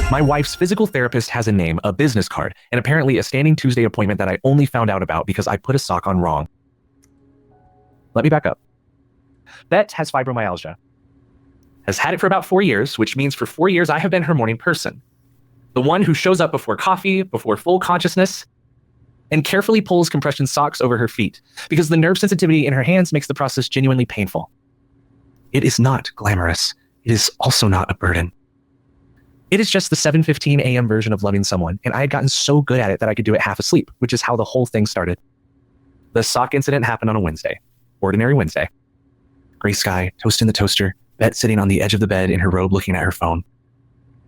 My wife's physical therapist has a name, a business card, and apparently a standing Tuesday appointment that I only found out about because I put a sock on wrong. Let me back up. Bet has fibromyalgia. Has had it for about 4 years, which means for 4 years I have been her morning person. The one who shows up before coffee, before full consciousness, and carefully pulls compression socks over her feet because the nerve sensitivity in her hands makes the process genuinely painful. It is not glamorous. It is also not a burden. It is just the 7:15 a.m. version of loving someone, and I had gotten so good at it that I could do it half asleep, which is how the whole thing started. The sock incident happened on a Wednesday. Ordinary Wednesday. Gray sky, toast in the toaster, Bet sitting on the edge of the bed in her robe looking at her phone.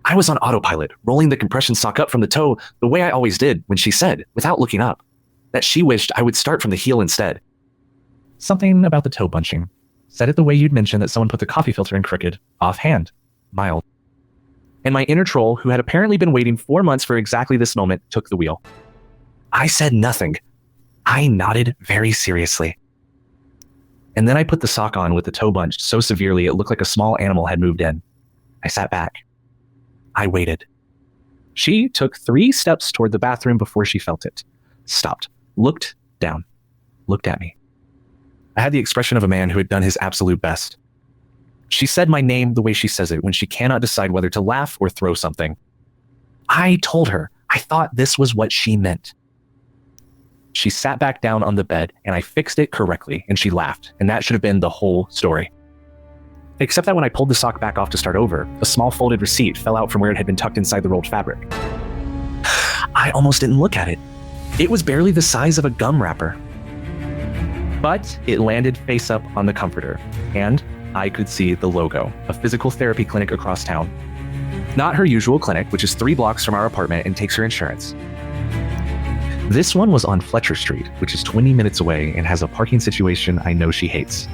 I was on autopilot, rolling the compression sock up from the toe the way I always did when she said, without looking up, that she wished I would start from the heel instead. Something about the toe bunching. Said it the way you'd mentioned that someone put the coffee filter in crooked, offhand, mild. And my inner troll, who had apparently been waiting 4 months for exactly this moment, took the wheel. I said nothing. I nodded very seriously. And then I put the sock on with the toe bunched so severely it looked like a small animal had moved in. I sat back. I waited. She took 3 steps toward the bathroom before she felt it. Stopped. Looked down. Looked at me. I had the expression of a man who had done his absolute best. She said my name the way she says it when she cannot decide whether to laugh or throw something. I told her I thought this was what she meant. She sat back down on the bed and I fixed it correctly and she laughed, and that should have been the whole story. Except that when I pulled the sock back off to start over, a small folded receipt fell out from where it had been tucked inside the rolled fabric. I almost didn't look at it. It was barely the size of a gum wrapper. But it landed face up on the comforter, and I could see the logo, a physical therapy clinic across town. Not her usual clinic, which is 3 blocks from our apartment and takes her insurance. This one was on Fletcher Street, which is 20 minutes away and has a parking situation I know she hates.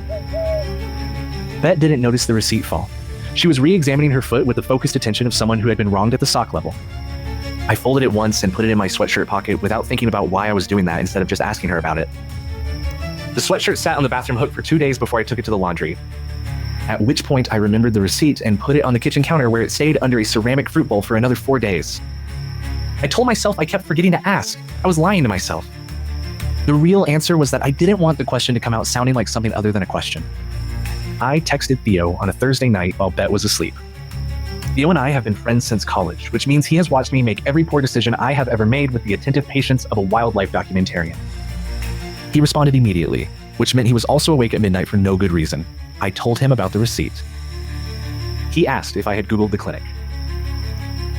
Bet didn't notice the receipt fall. She was re-examining her foot with the focused attention of someone who had been wronged at the sock level. I folded it once and put it in my sweatshirt pocket without thinking about why I was doing that instead of just asking her about it. The sweatshirt sat on the bathroom hook for 2 days before I took it to the laundry. At which point I remembered the receipt and put it on the kitchen counter where it stayed under a ceramic fruit bowl for another 4 days. I told myself I kept forgetting to ask. I was lying to myself. The real answer was that I didn't want the question to come out sounding like something other than a question. I texted Theo on a Thursday night while Bet was asleep. Theo and I have been friends since college, which means he has watched me make every poor decision I have ever made with the attentive patience of a wildlife documentarian. He responded immediately, which meant he was also awake at midnight for no good reason. I told him about the receipt. He asked if I had Googled the clinic.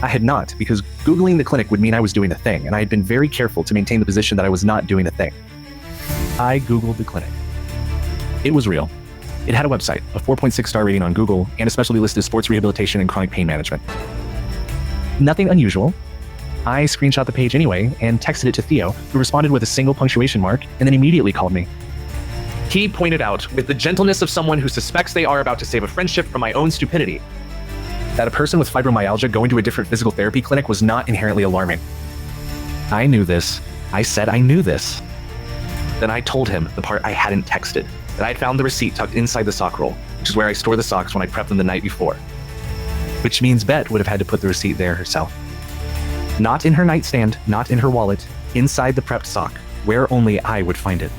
I had not, because Googling the clinic would mean I was doing a thing, and I had been very careful to maintain the position that I was not doing a thing. I Googled the clinic. It was real. It had a website, a 4.6-star rating on Google, and a specialty listed sports rehabilitation and chronic pain management. Nothing unusual. I screenshot the page anyway and texted it to Theo, who responded with a single punctuation mark and then immediately called me. He pointed out, with the gentleness of someone who suspects they are about to save a friendship from my own stupidity, that a person with fibromyalgia going to a different physical therapy clinic was not inherently alarming. I knew this. I said I knew this. Then I told him the part I hadn't texted, that I had found the receipt tucked inside the sock roll, which is where I store the socks when I prep them the night before. Which means Bet would have had to put the receipt there herself. Not in her nightstand, not in her wallet, inside the prepped sock, where only I would find it.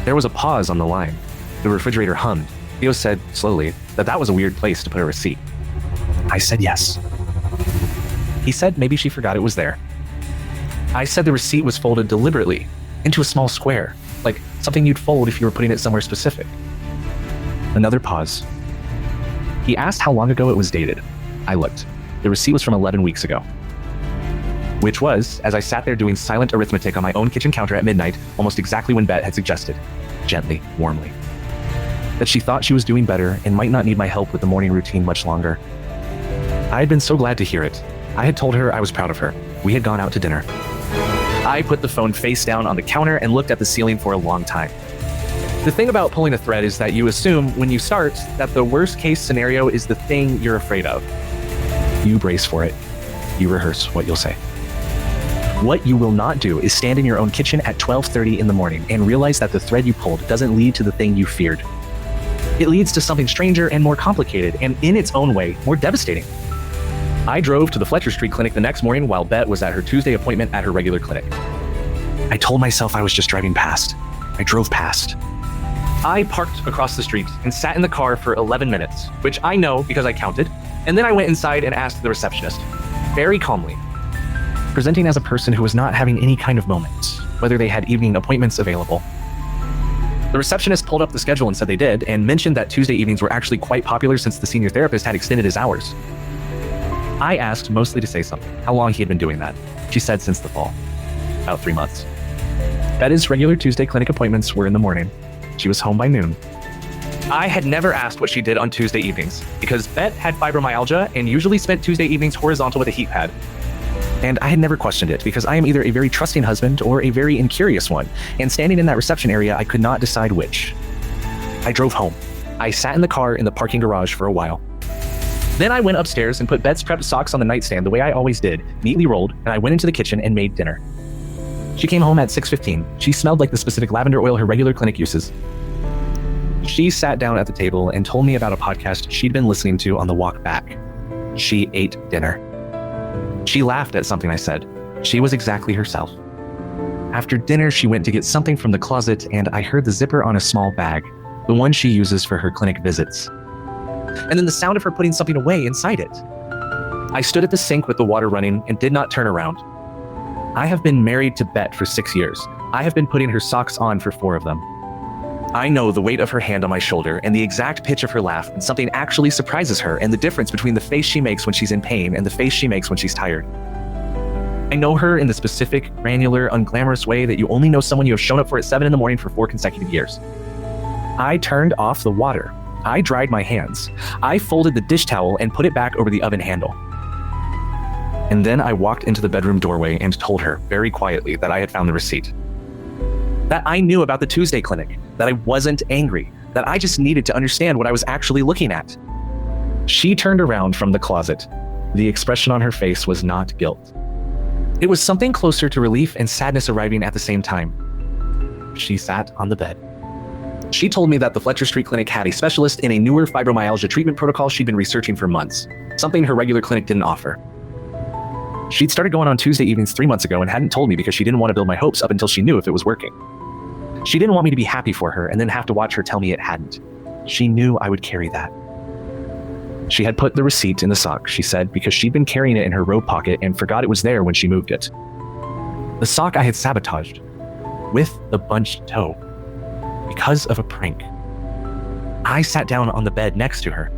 There was a pause on the line. The refrigerator hummed. Theo said, slowly, that was a weird place to put a receipt. I said yes. He said maybe she forgot it was there. I said the receipt was folded deliberately, into a small square, like something you'd fold if you were putting it somewhere specific. Another pause. He asked how long ago it was dated. I looked. The receipt was from 11 weeks ago. Which was, as I sat there doing silent arithmetic on my own kitchen counter at midnight, almost exactly when Bet had suggested, gently, warmly, that she thought she was doing better and might not need my help with the morning routine much longer. I had been so glad to hear it. I had told her I was proud of her. We had gone out to dinner. I put the phone face down on the counter and looked at the ceiling for a long time. The thing about pulling a thread is that you assume when you start that the worst case scenario is the thing you're afraid of. You brace for it. You rehearse what you'll say. What you will not do is stand in your own kitchen at 12:30 in the morning and realize that the thread you pulled doesn't lead to the thing you feared. It leads to something stranger and more complicated, and in its own way, more devastating. I drove to the Fletcher Street clinic the next morning while Bet was at her Tuesday appointment at her regular clinic. I told myself I was just driving past. I drove past. I parked across the street and sat in the car for 11 minutes, which I know because I counted, and then I went inside and asked the receptionist, very calmly, presenting as a person who was not having any kind of moment, whether they had evening appointments available. The receptionist pulled up the schedule and said they did, and mentioned that Tuesday evenings were actually quite popular since the senior therapist had extended his hours. I asked mostly to say something, how long he had been doing that. She said since the fall, about 3 months. That his regular Tuesday clinic appointments were in the morning. She was home by noon. I had never asked what she did on Tuesday evenings, because Bet had fibromyalgia and usually spent Tuesday evenings horizontal with a heat pad. And I had never questioned it, because I am either a very trusting husband or a very incurious one, and standing in that reception area, I could not decide which. I drove home. I sat in the car in the parking garage for a while. Then I went upstairs and put Bet's prepped socks on the nightstand the way I always did, neatly rolled, and I went into the kitchen and made dinner. She came home at 6:15. She smelled like the specific lavender oil her regular clinic uses. She sat down at the table and told me about a podcast she'd been listening to on the walk back. She ate dinner. She laughed at something I said. She was exactly herself. After dinner, she went to get something from the closet, and I heard the zipper on a small bag, the one she uses for her clinic visits. And then the sound of her putting something away inside it. I stood at the sink with the water running and did not turn around. I have been married to Bet for 6 years. I have been putting her socks on for 4 of them. I know the weight of her hand on my shoulder and the exact pitch of her laugh, and something actually surprises her, and the difference between the face she makes when she's in pain and the face she makes when she's tired. I know her in the specific, granular, unglamorous way that you only know someone you have shown up for at 7 in the morning for 4 consecutive years. I turned off the water. I dried my hands. I folded the dish towel and put it back over the oven handle. And then I walked into the bedroom doorway and told her, very quietly, that I had found the receipt. That I knew about the Tuesday clinic, that I wasn't angry, that I just needed to understand what I was actually looking at. She turned around from the closet. The expression on her face was not guilt. It was something closer to relief and sadness arriving at the same time. She sat on the bed. She told me that the Fletcher Street Clinic had a specialist in a newer fibromyalgia treatment protocol she'd been researching for months, something her regular clinic didn't offer. She'd started going on Tuesday evenings 3 months ago and hadn't told me because she didn't want to build my hopes up until she knew if it was working. She didn't want me to be happy for her and then have to watch her tell me it hadn't. She knew I would carry that. She had put the receipt in the sock, she said, because she'd been carrying it in her robe pocket and forgot it was there when she moved it. The sock I had sabotaged, with the bunched toe, because of a prank. I sat down on the bed next to her.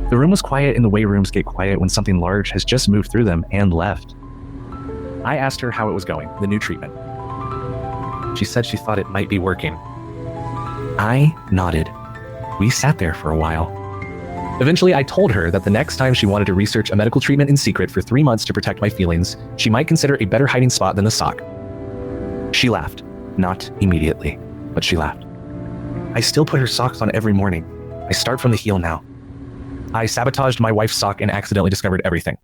The room was quiet in the way rooms get quiet when something large has just moved through them and left. I asked her how it was going, the new treatment. She said she thought it might be working. I nodded. We sat there for a while. Eventually, I told her that the next time she wanted to research a medical treatment in secret for 3 months to protect my feelings, she might consider a better hiding spot than the sock. She laughed. Not immediately, but she laughed. I still put her socks on every morning. I start from the heel now. I sabotaged my wife's sock and accidentally discovered everything.